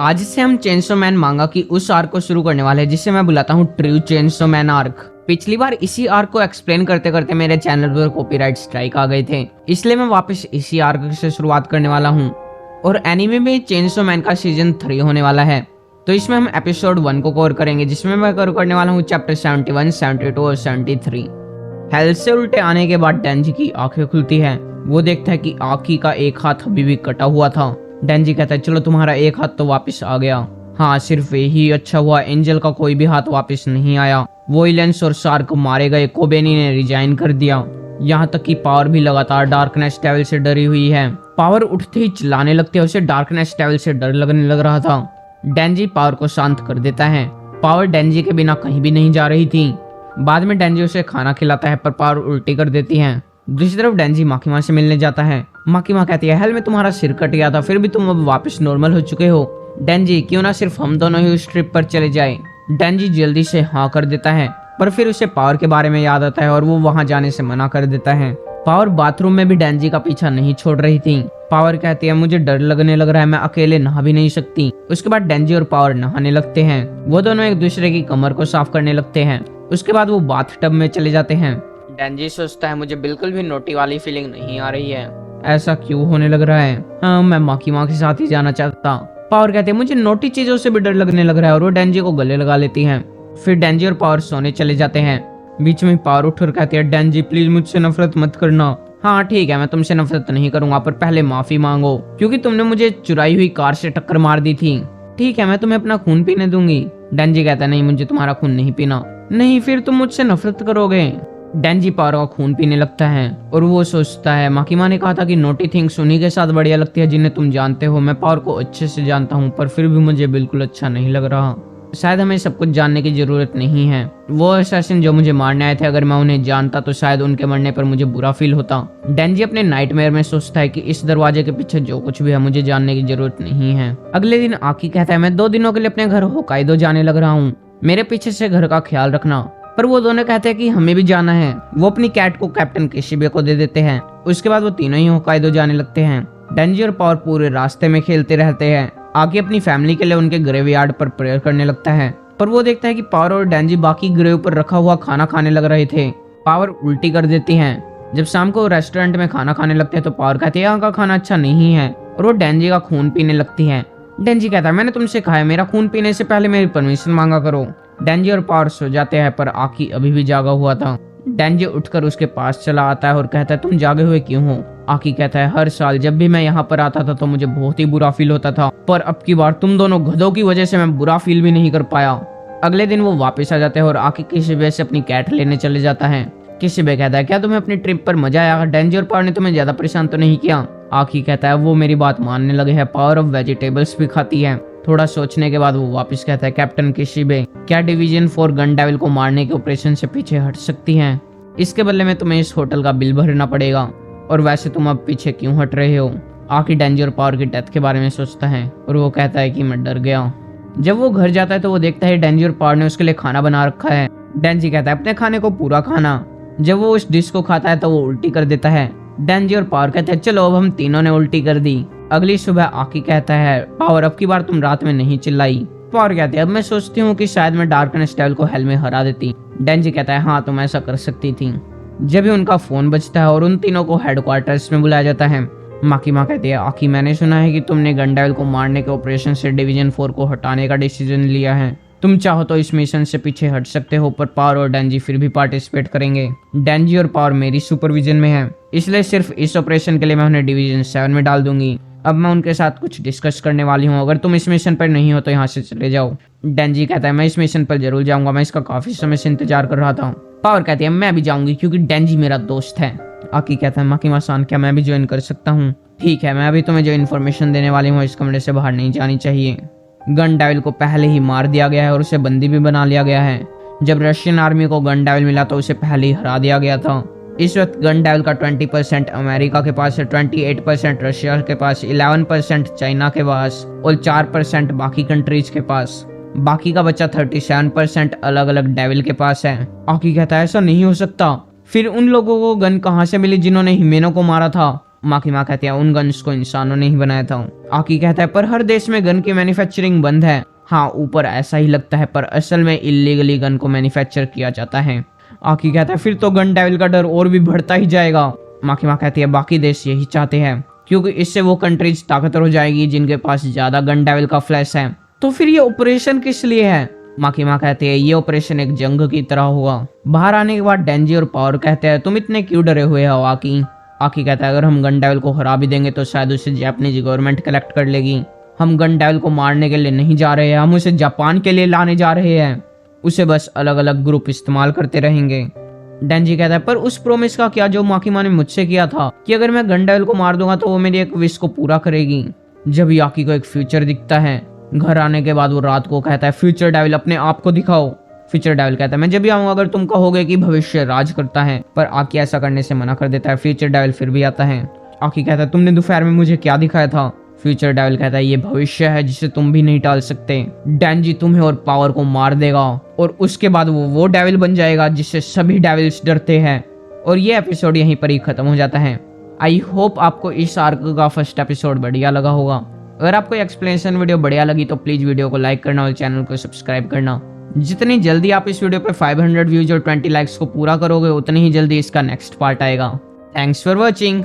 आज से हम चेनसो मैन मांगा की उस आर्क को शुरू करने वाले हैं जिसे मैं बुलाता हूँ ट्रू चेनसो मैन आर्क। पिछली बार इसी आर्क को एक्सप्लेन करते करते मेरे चैनल पर कॉपीराइट स्ट्राइक आ गए थे, इसलिए मैं वापस इसी आर्क से शुरुआत करने वाला हूँ। और एनीमे में चेनसो मैन का सीजन 3 होने वाला है, तो इसमें हम एपिसोड 1 को कवर करेंगे, जिसमें मैं कवर करने वाला हूँ चैप्टर 71, 72 और 73। हेल से उल्टे आने के बाद डेंजी की आंखें खुलती है। वो देखता है कि आकी का एक हाथ अभी भी कटा हुआ था। डेंजी कहता है चलो तुम्हारा एक हाथ तो वापस आ गया। हाँ, सिर्फ यही अच्छा हुआ, एंजल का कोई भी हाथ वापस नहीं आया। वोइलेंस और शार्क मारे गए, कोबेनी ने रिजाइन कर दिया। यहाँ तक कि पावर भी लगातार डार्कनेस डेविल से डरी हुई है। पावर उठते ही चिल्लाने लगते हैं, उसे डार्कनेस डेविल से डर लगने लग रहा था। डेंजी पावर को शांत कर देता है। पावर डेंजी के बिना कहीं भी नहीं जा रही थी। बाद में डेंजी उसे खाना खिलाता है, पर पावर उल्टी कर देती है। दूसरी तरफ डेंजी माकीमा से मिलने जाता है। माकीमा कहती है हेल में तुम्हारा सिर कट गया था, फिर भी तुम अब वापस नॉर्मल हो चुके हो। डेंजी क्यों ना सिर्फ हम दोनों ही उस ट्रिप पर चले जाएं। डेंजी जल्दी से हाँ कर देता है, पर फिर उसे पावर के बारे में याद आता है और वो वहां जाने से मना कर देता है। पावर बाथरूम में भी डेंजी का पीछा नहीं छोड़ रही थी। पावर कहती है मुझे डर लगने लग रहा है, मैं अकेले नहा भी नहीं सकती। उसके बाद डेंजी और पावर नहाने लगते हैं। वो दोनों एक दूसरे की कमर को साफ करने लगते हैं। उसके बाद वो बाथटब में चले जाते हैं। डेंजी सोचता है मुझे बिल्कुल भी नोटी वाली फीलिंग नहीं आ रही है, ऐसा क्यों होने लग रहा है। हाँ, मैं माकीमा के साथ ही जाना चाहता। पावर कहते हैं मुझे नोटी चीजों से भी डर लगने लग रहा है, और वो डेंजी को गले लगा लेती हैं। फिर डेंजी और पावर सोने चले जाते हैं। बीच में पावर उठकर कहती है डेंजी प्लीज मुझसे नफरत मत करना। हाँ ठीक है, मैं तुमसे नफरत नहीं करूंगा, पर पहले माफी मांगो क्योंकि तुमने मुझे चुराई हुई कार से टक्कर मार दी थी। ठीक है, मैं तुम्हें अपना खून पीने दूंगी। डेंजी कहता है नहीं, मुझे तुम्हारा खून नहीं पीना। नहीं, फिर तुम मुझसे नफरत करोगे। डेंजी पावर का खून पीने लगता है और वो सोचता है माकीमा ने कहा था कि नोटी थिंग्स उन्हीं के साथ बढ़िया लगती है जिन्हें तुम जानते हो। मैं पावर को अच्छे से जानता हूँ, पर फिर भी मुझे बिल्कुल अच्छा नहीं लग रहा। शायद हमें सब कुछ जानने की जरूरत नहीं है। वो असैसिन जो मुझे मारने आए थे, अगर मैं उन्हें जानता तो शायद उनके मरने पर मुझे बुरा फील होता। डेंजी अपने नाइटमेयर में सोचता है कि इस दरवाजे के पीछे जो कुछ भी है मुझे जानने की जरूरत नहीं है। अगले दिन आकी कहता है मैं 2 दिनों के लिए अपने घर होकाइदो जाने लग रहा हूँ, मेरे पीछे से घर का ख्याल रखना। पर वो दोनों कहते हैं कि हमें भी जाना है। वो अपनी कैट को कैप्टन किशिबे को दे देते हैं। उसके बाद वो तीनों ही होकाइदो जाने लगते हैं। डेंजी और पावर पूरे रास्ते में खेलते रहते हैं। आगे अपनी फैमिली के लिए उनके ग्रेवयार्ड पर प्रेयर करने लगता है, पर वो देखता है कि पावर और डेंजी बाकी ग्रेव पर रखा हुआ खाना खाने लग रहे थे। पावर उल्टी कर देती हैं। जब शाम को रेस्टोरेंट में खाना खाने लगते हैं तो पावर कहती है यहाँ का खाना अच्छा नहीं है, और वो डेंजी का खून पीने लगती है। डेंजी कहता है मैंने तुमसे कहा है मेरा खून पीने से पहले मेरी परमिशन मांगा करो। डेंजी और पावर सो जाते हैं, पर आकी अभी भी जागा हुआ था। डेंजी उठकर उसके पास चला आता है और कहता है तुम जागे हुए क्यों हो। आकी कहता है हर साल जब भी मैं यहाँ पर आता था तो मुझे बहुत ही बुरा फील होता था, पर अब की बार तुम दोनों गधों की वजह से मैं बुरा फील भी नहीं कर पाया। अगले दिन वो वापस आ जाते हैं और आकी किशिबे से अपनी कैट लेने चले जाता है। किशिबे कहता है क्या तुम्हें अपनी ट्रिप पर मजा आया, डेंजी और पावर ने तुम्हें ज्यादा परेशान तो नहीं किया। आकी कहता है वो मेरी बात मानने लगे हैं, पावर अब वेजिटेबल्स भी खाती है। थोड़ा सोचने के बाद वो वापस कहता है कैप्टन किशिबे क्या डिवीजन 4 गन डेविल को मारने के ऑपरेशन से पीछे हट सकती हैं? इसके बदले में तुम्हें इस होटल का बिल भरना पड़ेगा, और वैसे तुम अब पीछे क्यों हट रहे हो। आकी डेंजी और पावर की डेथ के बारे में सोचता है और वो कहता है कि मैं डर गया। जब वो घर जाता है तो वो देखता है डेंजी और पावर ने उसके लिए खाना बना रखा है। डेंजी कहता है अपने खाने को पूरा खाना। जब वो उस डिश को खाता है तो वो उल्टी कर देता है। डेंजी और पावर कहते हैं चलो अब हम तीनों ने उल्टी कर दी। अगली सुबह आकी कहता है पावर अब की बार तुम रात में नहीं चिल्लाई। पावर कहते हैं अब मैं सोचती हूँ कि शायद मैं डार्कनेस डेविल को हेल में हरा देती। डेंजी कहता है हाँ तुम ऐसा कर सकती थी। जब भी उनका फोन बजता है और उन तीनों को हेडक्वार्टर्स में बुलाया जाता है। माकीमा कहती है आकी मैंने सुना है कि तुमने गन डेविल को मारने के ऑपरेशन से डिवीजन 4 को हटाने का डिसीजन लिया है। तुम चाहो तो इस मिशन से पीछे हट सकते हो, पर पावर और डेंजी फिर भी पार्टिसिपेट करेंगे। डेंजी और पावर मेरी सुपरविजन में है, इसलिए सिर्फ इस ऑपरेशन के लिए मैं उन्हें डिवीजन 7 में डाल दूंगी। अब मैं उनके साथ कुछ डिस्कस करने वाली हूँ, अगर तुम इस मिशन पर नहीं हो तो यहाँ से चले जाओ। डेंजी कहता है मैं इस मिशन पर जरूर जाऊंगा, मैं इसका काफी समय से इंतजार कर रहा था। पावर कहती है मैं भी जाऊंगी क्योंकि डेंजी मेरा दोस्त है। आकी कहता है माकीमा-सान क्या मैं भी ज्वाइन कर सकता हूँ? ठीक है, मैं अभी तुम्हें जो इन्फॉर्मेशन देने वाली हूँ इस कमरे से बाहर नहीं जानी चाहिए। गन डेविल को पहले ही मार दिया गया है और उसे बंदी भी बना लिया गया है। जब रशियन आर्मी को गन डेविल मिला तो उसे पहले ही हरा दिया गया था। इस वक्त गन डेविल का 20% अमेरिका के पास है, 28% रशिया के पास, 11% चाइना के पास और 4% बाकी कंट्रीज के पास। बाकी का बच्चा 37% अलग अलग डेविल के पास है। आकी कहता है ऐसा नहीं हो सकता, फिर उन लोगों को गन कहाँ से मिली जिन्होंने हिमेनो को मारा था। माकी माँ कहती है उन गन्स को इंसानों ने ही बनाया था। आकी कहता है पर हर देश में गन की मैन्युफैक्चरिंग बंद है। हाँ ऊपर ऐसा ही लगता है पर असल में इलीगली गन को मैन्युफैक्चर किया जाता है। आकी कहता है फिर तो गन डेविल का डर और भी बढ़ता ही जाएगा। माकी माँ कहती है बाकी देश यही चाहते हैं क्योंकि इससे वो कंट्रीज ताकतवर हो जाएगी जिनके पास ज्यादा गन डेविल का फ्लैश है। तो फिर ये ऑपरेशन किस लिए है? माकी माँ कहती है ये ऑपरेशन एक जंग की तरह होगा। बाहर आने के बाद डेंजी और पावर कहते हैं तुम इतने क्यों डरे हुए हो आकी? आकी कहता है अगर हम गन डेविल को हरा भी देंगे तो शायद उसे जापानीज गवर्नमेंट कलेक्ट कर लेगी। हम गन डेविल को मारने के लिए नहीं जा रहे हैं, हम उसे जापान के लिए लाने जा रहे हैं। उसे बस अलग अलग ग्रुप इस्तेमाल करते रहेंगे। डेंजी कहता है पर उस प्रोमिस का क्या जो माकी माँ ने मुझसे किया था कि अगर मैं गन डेविल को मार दूंगा तो वो मेरी एक विश को पूरा करेगी। जब याकी को एक फ्यूचर दिखता है। घर आने के बाद वो रात को कहता है फ्यूचर डेविल अपने आप को दिखाओ। फ्यूचर डेविल कहता है मैं जब भी आऊंगा अगर तुम कहोगे कि भविष्य राज करता है, पर आकी ऐसा करने से मना कर देता है। फ्यूचर डेविल फिर भी आता है। आकी कहता है तुमने दोपहर में मुझे क्या दिखाया था? फ्यूचर डेविल कहता है ये भविष्य है जिसे तुम भी नहीं टाल सकते। डेंजी तुम्हें और पावर को मार देगा और उसके बाद वो डेविल बन जाएगा जिससे सभी डेविल्स डरते हैं। और ये एपिसोड यहीं पर ही खत्म हो जाता है। आई होप आपको इस आर्क का फर्स्ट एपिसोड बढ़िया लगा होगा। अगर आपको एक्सप्लेनेशन वीडियो बढ़िया लगी तो प्लीज वीडियो को लाइक करना और चैनल को सब्सक्राइब करना। जितनी जल्दी आप इस वीडियो पे 500 व्यूज और 20 लाइक्स को पूरा करोगे उतनी ही जल्दी इसका नेक्स्ट पार्ट आएगा। Thanks for watching.